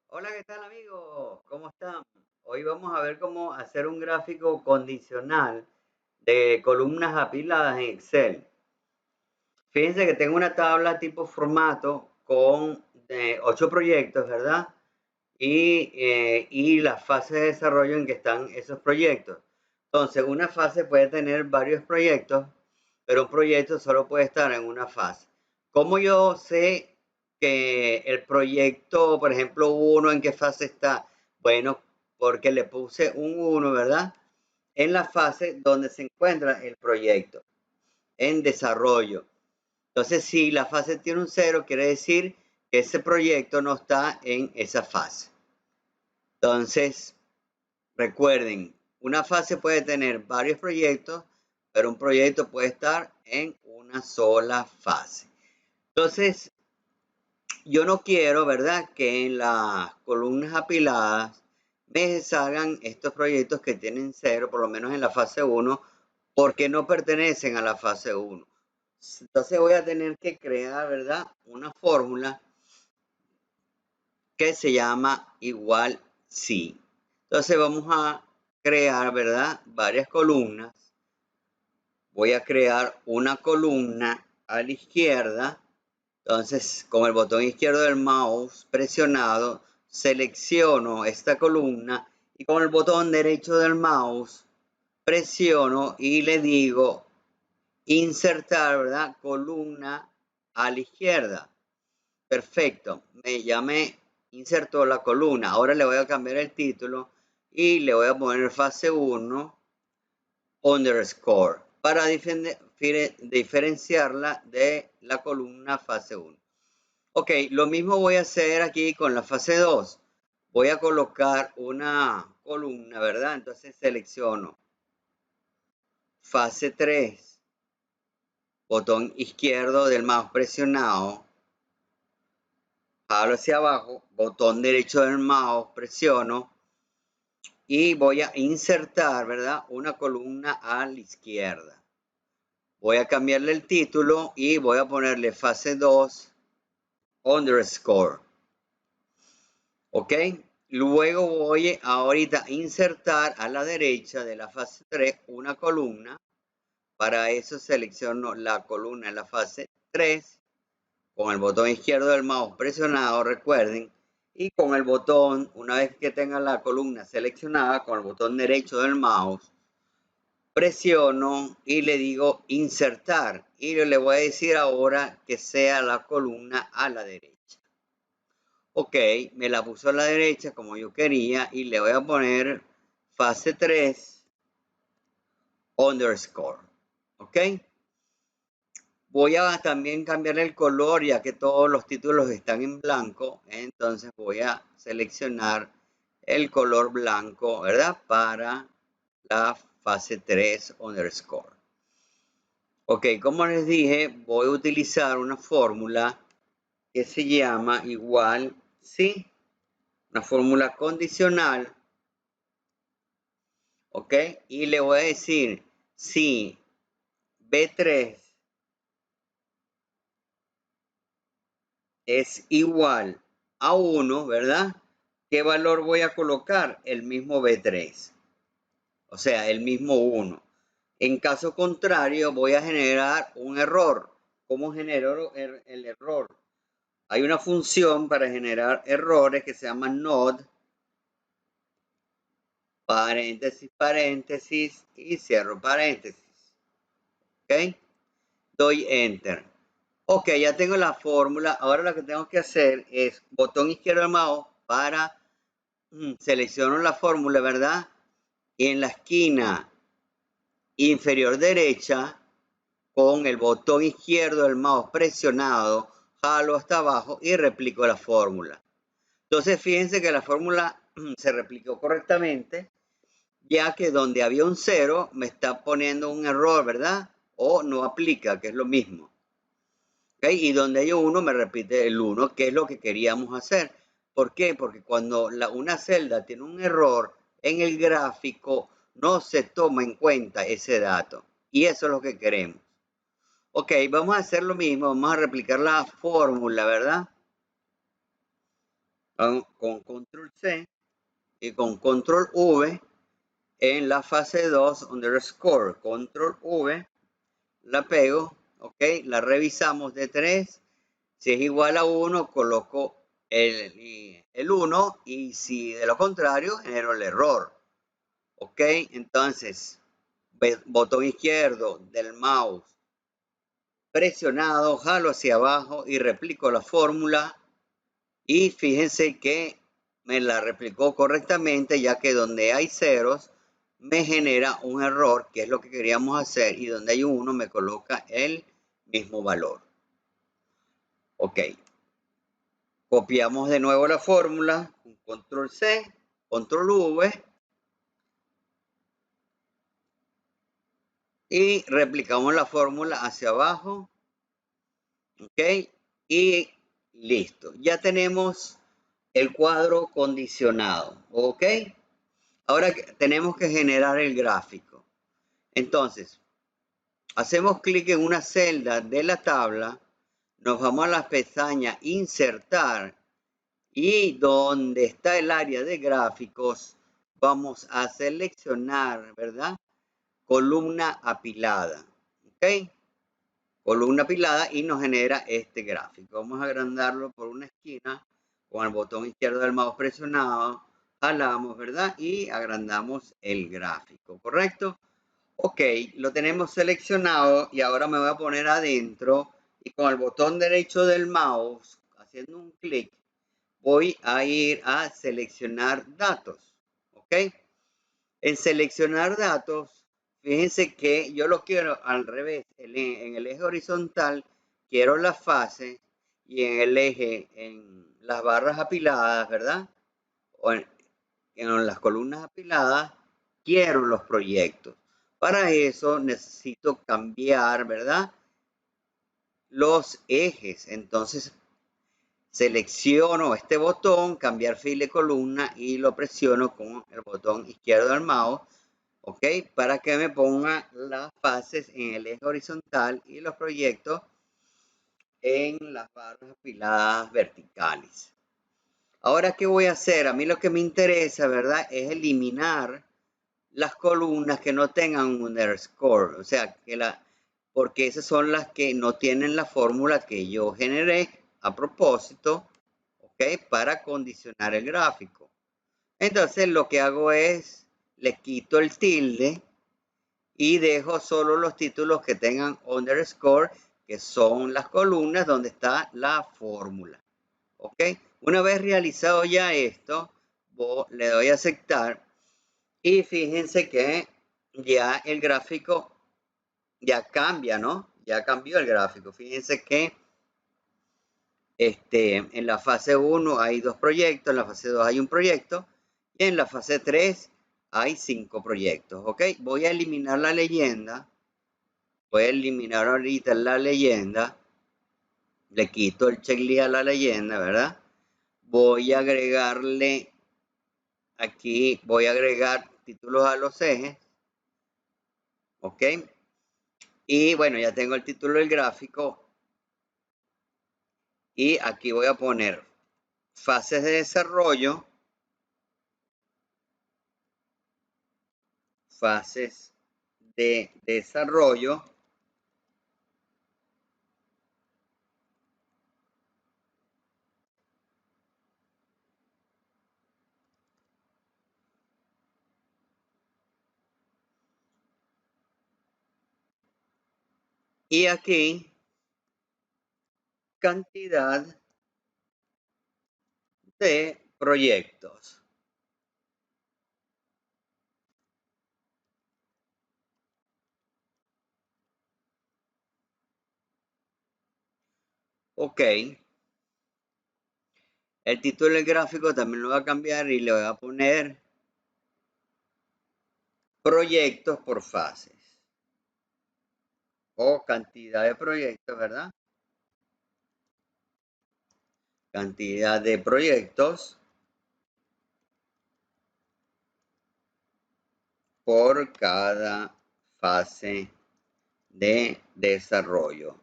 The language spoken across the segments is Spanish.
Hola, ¿qué tal amigos? ¿Cómo están? Hoy vamos a ver cómo hacer un gráfico condicional de columnas apiladas en Excel. Fíjense que tengo una tabla tipo formato con 8 proyectos, ¿verdad? Y las fases de desarrollo en que están esos proyectos. Entonces, una fase puede tener varios proyectos, pero un proyecto solo puede estar en una fase. ¿Cómo yo sé que el proyecto, por ejemplo, uno en qué fase está? Bueno, porque le puse un uno, ¿verdad? En la fase donde se encuentra el proyecto, en desarrollo. Entonces, si la fase tiene un cero, quiere decir que ese proyecto no está en esa fase. Entonces, recuerden, una fase puede tener varios proyectos, pero un proyecto puede estar en una sola fase. Entonces, yo no quiero, ¿verdad?, que en las columnas apiladas me salgan estos proyectos que tienen cero, por lo menos en la fase 1, porque no pertenecen a la fase 1. Entonces voy a tener que crear, ¿verdad?, una fórmula que se llama igual si. Entonces vamos a crear, ¿verdad?, varias columnas. Voy a crear una columna a la izquierda. Entonces, con el botón izquierdo del mouse presionado, selecciono esta columna y con el botón derecho del mouse presiono y le digo insertar, ¿verdad?, columna a la izquierda. Perfecto, ya me insertó la columna. Ahora le voy a cambiar el título y le voy a poner fase 1 underscore para diferenciarla de la columna fase 1. Ok, lo mismo voy a hacer aquí con la fase 2. Voy a colocar una columna, ¿verdad? Entonces selecciono fase 3, botón izquierdo del mouse presionado, jalo hacia abajo, botón derecho del mouse presiono y voy a insertar, ¿verdad?, una columna a la izquierda. Voy a cambiarle el título y voy a ponerle fase 2 underscore. ¿Ok? Luego voy ahorita a insertar a la derecha de la fase 3 una columna. Para eso selecciono la columna en la fase 3 con el botón izquierdo del mouse presionado, recuerden, y con el botón, una vez que tenga la columna seleccionada, con el botón derecho del mouse, presiono y le digo insertar. Y le voy a decir ahora que sea la columna a la derecha. Ok, me la puso a la derecha como yo quería y le voy a poner fase 3 underscore. Ok. Voy a también cambiar el color ya que todos los títulos están en blanco. Entonces voy a seleccionar el color blanco, ¿verdad? Para la fase 3 underscore. Ok, como les dije, voy a utilizar una fórmula que se llama igual si, una fórmula condicional. Ok, y le voy a decir si B3 es igual a 1, ¿verdad? ¿Qué valor voy a colocar? El mismo B3, o sea, el mismo 1. En caso contrario, voy a generar un error. ¿Cómo genero el error? Hay una función para generar errores que se llama node, paréntesis, paréntesis y cierro paréntesis. ¿Ok? Doy enter. Ok, ya tengo la fórmula. Ahora lo que tengo que hacer es botón izquierdo del mouse para selecciono la fórmula, ¿verdad? Y en la esquina inferior derecha, con el botón izquierdo del mouse presionado, jalo hasta abajo y replico la fórmula. Entonces, fíjense que la fórmula se replicó correctamente, ya que donde había un 0 me está poniendo un error, ¿verdad? O no aplica, que es lo mismo. ¿Okay? Y donde hay 1 me repite el 1, que es lo que queríamos hacer. ¿Por qué? Porque cuando una celda tiene un error en el gráfico, no se toma en cuenta ese dato. Y eso es lo que queremos. Ok, vamos a hacer lo mismo. Vamos a replicar la fórmula, ¿verdad? con control C y con control V en la fase 2 underscore control V, la pego, ok, la revisamos de 3, si es igual a 1 coloco el 1 y si de lo contrario genero el error, ok. Entonces botón izquierdo del mouse presionado, jalo hacia abajo y replico la fórmula y fíjense que me la replicó correctamente, ya que donde hay ceros me genera un error, que es lo que queríamos hacer, y donde hay un 1 me coloca el mismo valor. Ok, copiamos de nuevo la fórmula, control C, control V, y replicamos la fórmula hacia abajo, ok, y listo. Ya tenemos el cuadro condicionado, ok. Ahora tenemos que generar el gráfico. Entonces, hacemos clic en una celda de la tabla, nos vamos a la pestaña Insertar y donde está el área de gráficos, vamos a seleccionar, ¿verdad? Columna apilada, ¿ok? Columna apilada y nos genera este gráfico. Vamos a agrandarlo por una esquina con el botón izquierdo del mouse presionado, jalamos, ¿verdad? Y agrandamos el gráfico, ¿correcto? Ok, lo tenemos seleccionado y ahora me voy a poner adentro y con el botón derecho del mouse, haciendo un clic, voy a ir a seleccionar datos. Ok, en seleccionar datos, fíjense que yo lo quiero al revés. En el eje horizontal quiero la fase y en el eje, en las barras apiladas, ¿verdad? O en las columnas apiladas, quiero los proyectos. Para eso necesito cambiar, ¿verdad? Los ejes. Entonces selecciono este botón, cambiar fila de columna y lo presiono con el botón izquierdo del mouse, ¿ok? Para que me ponga las fases en el eje horizontal y los proyectos en las barras apiladas verticales. Ahora, ¿qué voy a hacer? A mí lo que me interesa, ¿verdad? Es eliminar las columnas que no tengan un underscore, o sea, porque esas son las que no tienen la fórmula que yo generé a propósito, ¿ok? Para condicionar el gráfico. Entonces lo que hago es, le quito el tilde y dejo solo los títulos que tengan underscore, que son las columnas donde está la fórmula, ¿ok? Una vez realizado ya esto, le doy a aceptar y fíjense que ya el gráfico ya cambia, ¿no? Ya cambió el gráfico. Fíjense que en la fase 1 hay 2 proyectos, en la fase 2 hay un proyecto y en la fase 3 hay 5 proyectos, ¿ok? Voy a eliminar la leyenda. Voy a eliminar ahorita la leyenda. Le quito el checklist a la leyenda, ¿verdad? Voy a agregarle aquí, voy a agregar títulos a los ejes, ¿ok? Y bueno, ya tengo el título del gráfico. Y aquí voy a poner fases de desarrollo, fases de desarrollo, y aquí cantidad de proyectos. Ok, el título del gráfico también lo voy a cambiar y le voy a poner proyectos por fases o cantidad de proyectos, ¿verdad? Cantidad de proyectos por cada fase de desarrollo.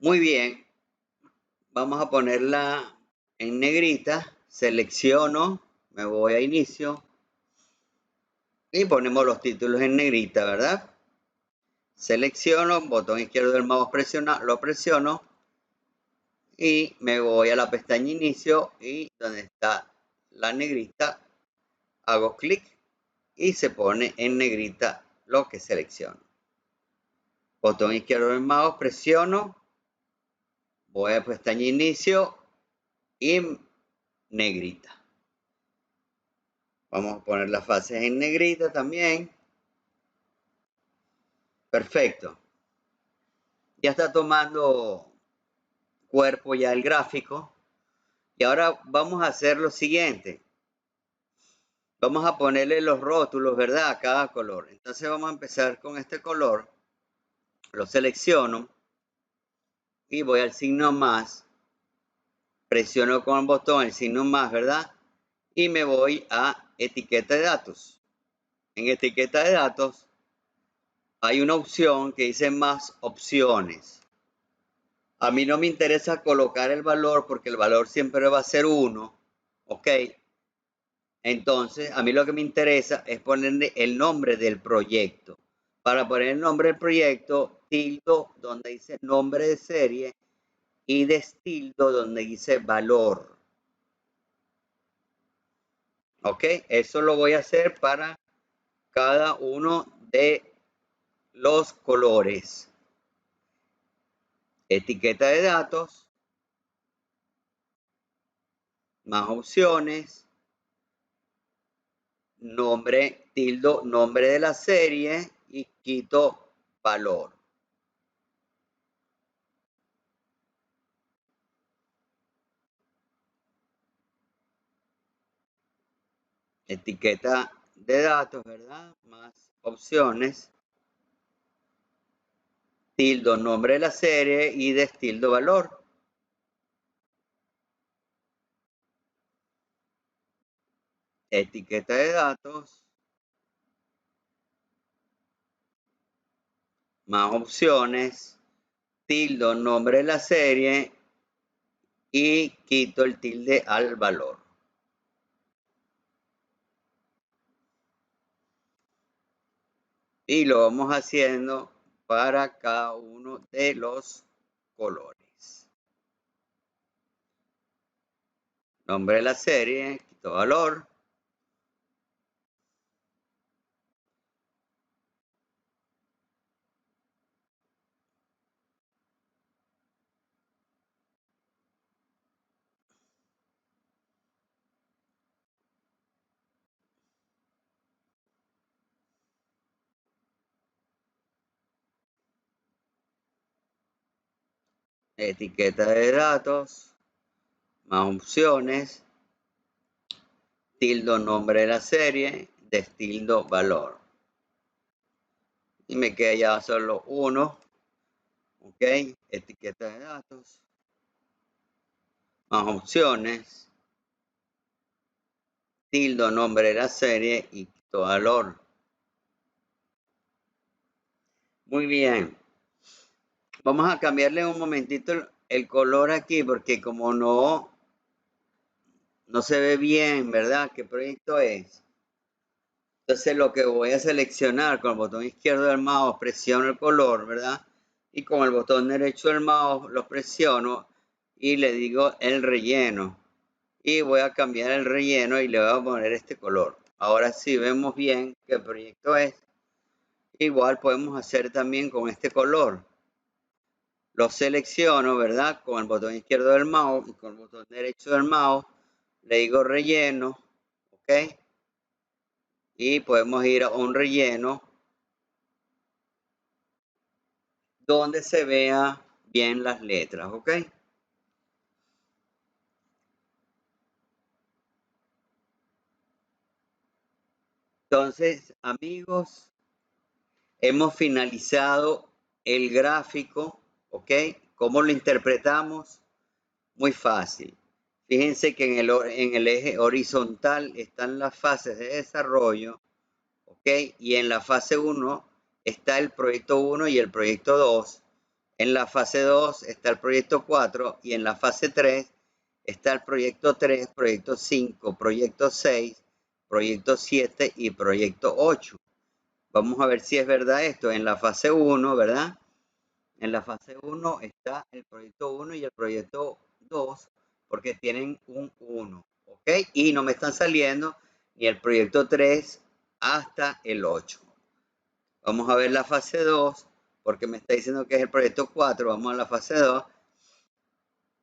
Muy bien, vamos a ponerla en negrita, selecciono, me voy a inicio y ponemos los títulos en negrita, ¿verdad? Selecciono, botón izquierdo del mouse lo presiono y me voy a la pestaña inicio y donde está la negrita hago clic y se pone en negrita lo que selecciono. Botón izquierdo del mouse, presiono, voy a pestaña inicio y negrita. Vamos a poner las fases en negrita también. Perfecto. Ya está tomando cuerpo ya el gráfico. Y ahora vamos a hacer lo siguiente. Vamos a ponerle los rótulos, ¿verdad? A cada color. Entonces vamos a empezar con este color. Lo selecciono y voy al signo más. Presiono con el botón el signo más, ¿verdad? Y me voy a etiqueta de datos. En etiqueta de datos hay una opción que dice más opciones. A mí no me interesa colocar el valor porque el valor siempre va a ser 1. ¿Ok? Entonces, a mí lo que me interesa es ponerle el nombre del proyecto. Para poner el nombre del proyecto, tildo donde dice nombre de serie y destildo donde dice valor. ¿Ok? Eso lo voy a hacer para cada uno de los colores. Etiqueta de datos, más opciones, nombre, tildo, nombre de la serie y quito valor. Etiqueta de datos, ¿verdad? Más opciones, tildo, nombre de la serie y destildo valor. Etiqueta de datos, más opciones, tildo, nombre de la serie y quito el tilde al valor. Y lo vamos haciendo para cada uno de los colores. Nombre de la serie, quito valor. Etiqueta de datos, más opciones, tildo, nombre de la serie, destildo valor. Y me queda ya solo uno. Ok, etiqueta de datos, más opciones, tildo, nombre de la serie y quito valor. Muy bien. Vamos a cambiarle un momentito el color aquí porque como no se ve bien, ¿verdad? ¿Qué proyecto es? Entonces lo que voy a seleccionar con el botón izquierdo del mouse, presiono el color, ¿verdad? Y con el botón derecho del mouse lo presiono y le digo el relleno. Y voy a cambiar el relleno y le voy a poner este color. Ahora sí vemos bien qué proyecto es. Igual podemos hacer también con este color. Lo selecciono, ¿verdad? Con el botón izquierdo del mouse y con el botón derecho del mouse. Le digo relleno, ¿ok? Y podemos ir a un relleno donde se vea bien las letras, ¿ok? Entonces, amigos, hemos finalizado el gráfico, ¿ok? ¿Cómo lo interpretamos? Muy fácil. Fíjense que en el eje horizontal están las fases de desarrollo, ¿ok? Y en la fase 1 está el proyecto 1 y el proyecto 2, En la fase 2 está el proyecto 4 y en la fase 3 está el proyecto 3, proyecto 5, proyecto 6, proyecto 7 y proyecto 8. Vamos a ver si es verdad esto. En la fase 1, ¿verdad? En la fase 1 está el proyecto 1 y el proyecto 2 porque tienen un 1, ¿ok? Y no me están saliendo ni el proyecto 3 hasta el 8. Vamos a ver la fase 2 porque me está diciendo que es el proyecto 4. Vamos a la fase 2.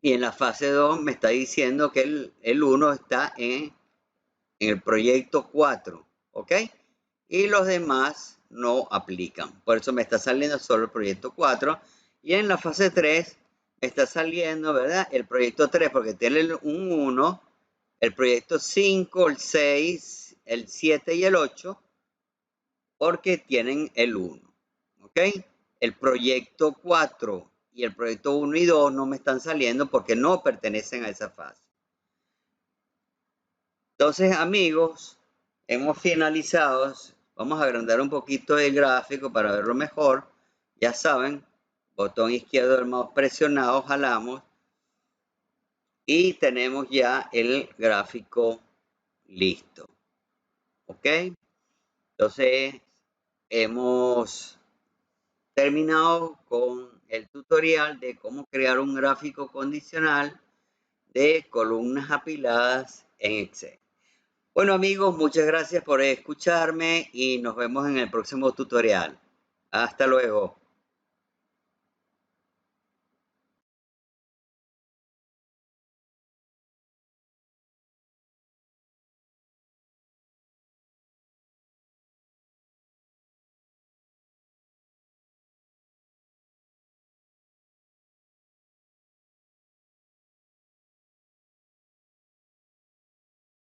Y en la fase 2 me está diciendo que el 1 está en el proyecto 4, ¿ok? Y los demás no aplican. Por eso me está saliendo solo el proyecto 4. Y en la fase 3 me está saliendo, ¿verdad? El proyecto 3 porque tiene un 1, el proyecto 5, el 6, el 7 y el 8 porque tienen el 1, ¿ok? El proyecto 4 y el proyecto 1 y 2 no me están saliendo porque no pertenecen a esa fase. Entonces, amigos, hemos finalizado. Vamos a agrandar un poquito el gráfico para verlo mejor. Ya saben, botón izquierdo del mouse presionado, jalamos y tenemos ya el gráfico listo. ¿Ok? Entonces, hemos terminado con el tutorial de cómo crear un gráfico condicional de columnas apiladas en Excel. Bueno amigos, muchas gracias por escucharme y nos vemos en el próximo tutorial. Hasta luego.